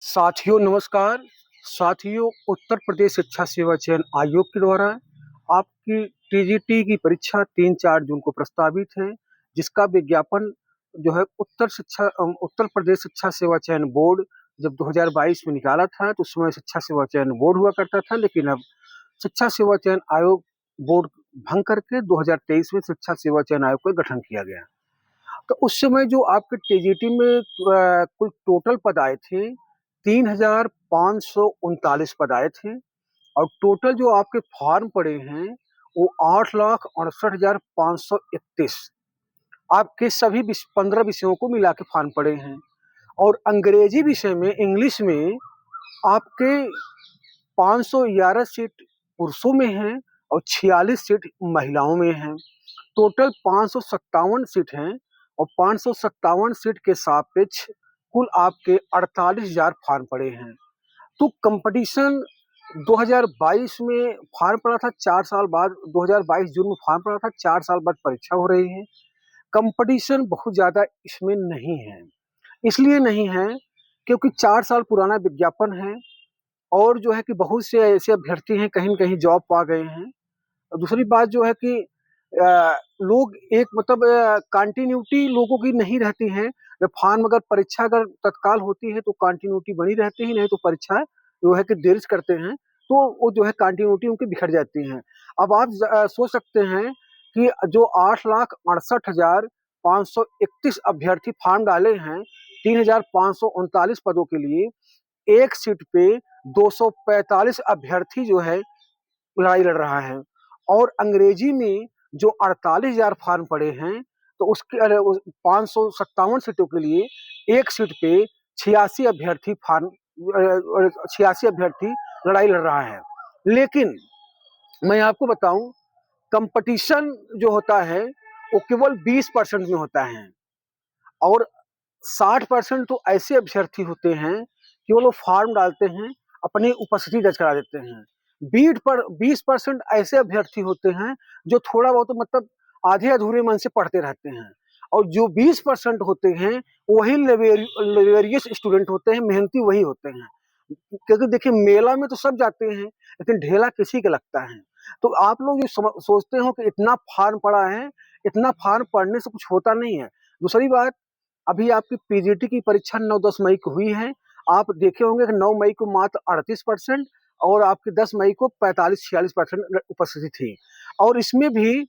साथियों नमस्कार। साथियों, उत्तर प्रदेश शिक्षा सेवा चयन आयोग के द्वारा आपकी टीजीटी की परीक्षा 3-4 जून को प्रस्तावित है, जिसका विज्ञापन जो है उत्तर प्रदेश शिक्षा सेवा चयन बोर्ड जब 2022 में निकाला था तो उस समय शिक्षा सेवा चयन बोर्ड हुआ करता था, लेकिन अब शिक्षा सेवा चयन आयोग बोर्ड भंग करके 2023 में शिक्षा सेवा चयन आयोग का गठन किया गया। तो उस समय जो आपके टीजीटी में कुल टोटल पद आए थे 3,539 पद आए थे और टोटल जो आपके फॉर्म पड़े हैं वो 8,68,531 आपके सभी 15 विषयों को मिला के फॉर्म पड़े हैं। और अंग्रेजी विषय में इंग्लिश में आपके 511 सीट पुरुषों में हैं और 46 सीट महिलाओं में हैं। टोटल 557 सीट हैं और 557 सीट के सापेक्ष कुल आपके 48,000 फॉर्म पड़े हैं। तो कंपटीशन 2022 में फॉर्म पड़ा था, 4 साल बाद 2022 जून में फॉर्म पड़ा था, 4 साल बाद परीक्षा हो रही है। कंपटीशन बहुत ज़्यादा इसमें नहीं है। इसलिए नहीं है क्योंकि 4 साल पुराना विज्ञापन है और जो है कि बहुत से ऐसे अभ्यर्थी हैं कहीं न कहीं जॉब पा गए हैं। और दूसरी बात जो है कि लोग एक मतलब कंटिन्यूटी लोगों की नहीं रहती है। जब फॉर्म अगर परीक्षा अगर तत्काल होती है तो कंटिन्यूटी बनी रहती है, नहीं तो परीक्षा जो है कि देर से करते हैं तो वो जो है कंटिन्यूटी उनकी बिखर जाती है। अब आप सोच सकते हैं कि जो 8,68,531 अभ्यर्थी फॉर्म डाले हैं 3,539 पदों के लिए, एक सीट पे 245 अभ्यर्थी जो है लड़ाई लड़ रहा है। और अंग्रेजी में जो 48,000 फॉर्म पड़े हैं तो उसके 557 सीटों के लिए एक सीट पे 86 अभ्यर्थी 86 अभ्यर्थी लड़ाई लड़ रहा है। लेकिन मैं आपको बताऊं, कंपटीशन जो होता है वो केवल 20% में होता है और 60% तो ऐसे अभ्यर्थी होते हैं कि वो लोग फॉर्म डालते हैं, अपनी उपस्थिति दर्ज करा देते हैं। 20% ऐसे अभ्यर्थी होते हैं जो थोड़ा बहुत मतलब आधे अधूरे मन से पढ़ते रहते हैं और जो 20% होते हैं वही लेवेरियस स्टूडेंट होते हैं, मेहनती वही होते हैं। क्योंकि देखिए मेला में तो सब जाते हैं लेकिन ढेला किसी का लगता है। तो आप लोग जो सोचते हो कि इतना फॉर्म पड़ा है, इतना फॉर्म पढ़ने से कुछ होता नहीं है। दूसरी बात, अभी आपकी पीजीटी की परीक्षा 9-10 मई को हुई है। आप देखे होंगे कि 9 मई को मात्र 38% और आपकी 10 मई को 45-46% उपस्थिति थी। और इसमें भी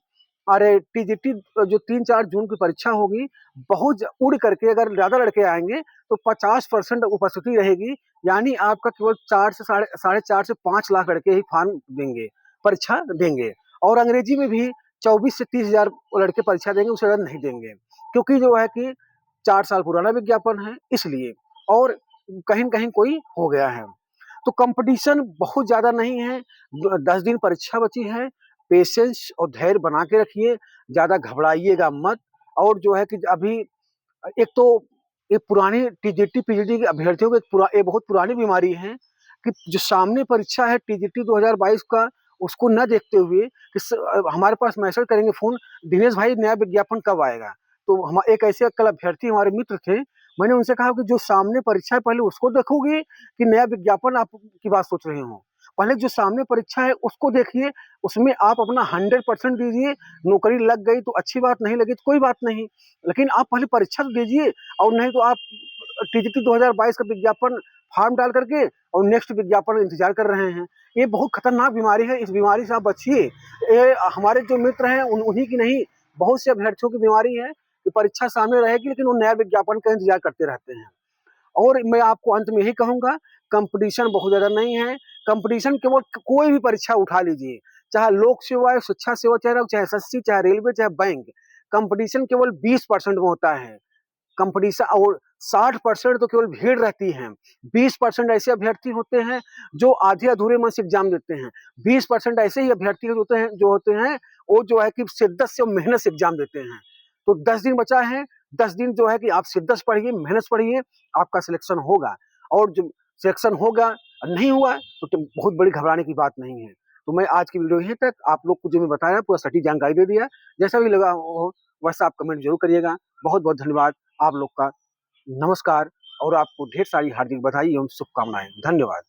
अरे टीजीटी जो 3-4 जून की परीक्षा होगी, बहुत उड़ करके अगर ज़्यादा लड़के आएंगे तो 50% उपस्थिति रहेगी। यानी आपका केवल 4 से साढ़े 4 से 5 लाख लड़के ही फॉर्म देंगे, परीक्षा देंगे। और अंग्रेजी में भी 24 से 30,000 लड़के परीक्षा देंगे, उससे ज़्यादा नहीं देंगे। क्योंकि जो है कि 4 साल पुराना विज्ञापन है इसलिए, और कहीं न कहीं कोई हो गया है। तो कंपटीशन बहुत ज़्यादा नहीं है, 10 दिन परीक्षा बची है। पेशेंस और धैर्य बना के रखिए, ज़्यादा घबराइएगा मत। और जो है कि अभी एक तो ये पुरानी टीजीटी, पीजीटी के अभ्यर्थियों को ये बहुत पुरानी बीमारी है कि जो सामने परीक्षा है टीजीटी 2022 का, उसको न देखते हुए कि हमारे पास मैसेज करेंगे फ़ोन, दिनेश भाई नया विज्ञापन कब आएगा? तो हम एक ऐसे कल अभ्यर्थी हमारे मित्र थे, मैंने उनसे कहा कि जो सामने परीक्षा है पहले उसको देखोगे कि नया विज्ञापन आप की बात सोच रहे हो? पहले जो सामने परीक्षा है उसको देखिए, उसमें आप अपना 100% दीजिए। नौकरी लग गई तो अच्छी बात, नहीं लगी तो कोई बात नहीं, लेकिन आप पहले परीक्षा तो दीजिए। और नहीं तो आप टीजीटी 2022 का विज्ञापन फॉर्म डाल करके और नेक्स्ट विज्ञापन इंतजार कर रहे हैं। ये बहुत खतरनाक बीमारी है, इस बीमारी से आप बचिए। ये हमारे जो मित्र हैं उन्हीं की नहीं, बहुत से अभ्यर्थियों की बीमारी है कि परीक्षा सामने रहेगी लेकिन वो नया विज्ञापन का इंतजार करते रहते हैं। और मैं आपको अंत में यही कहूंगा, कंपटीशन बहुत ज्यादा नहीं है। कंपटीशन केवल कोई भी परीक्षा उठा लीजिए, चाहे लोक सेवा, शिक्षा सेवा, चाहे एसएससी, चाहे रेलवे, चाहे बैंक, कंपटीशन केवल 20% में होता है। कंपटीशन और 60% तो केवल भीड़ रहती है। 20% ऐसे अभ्यर्थी होते हैं जो आधे अधूरे मन से एग्जाम देते हैं। 20% ऐसे ही अभ्यर्थी होते हैं वो जो है कि शिद्दत से और मेहनत से एग्जाम देते हैं। तो 10 दिन बचा है, 10 दिन जो है कि आप शिद्दत से पढ़िए, मेहनत से पढ़िए, आपका सिलेक्शन होगा। और जब सिलेक्शन होगा, नहीं हुआ तो बहुत बड़ी घबराने की बात नहीं है। तो मैं आज की वीडियो यहीं तक, आप लोग को जो मैं बताया पूरा सटीक जानकारी दे दिया। जैसा भी लगा हो वैसा आप कमेंट जरूर करिएगा। बहुत बहुत धन्यवाद आप लोग का। नमस्कार। और आपको ढेर सारी हार्दिक बधाई एवं शुभकामनाएं। धन्यवाद।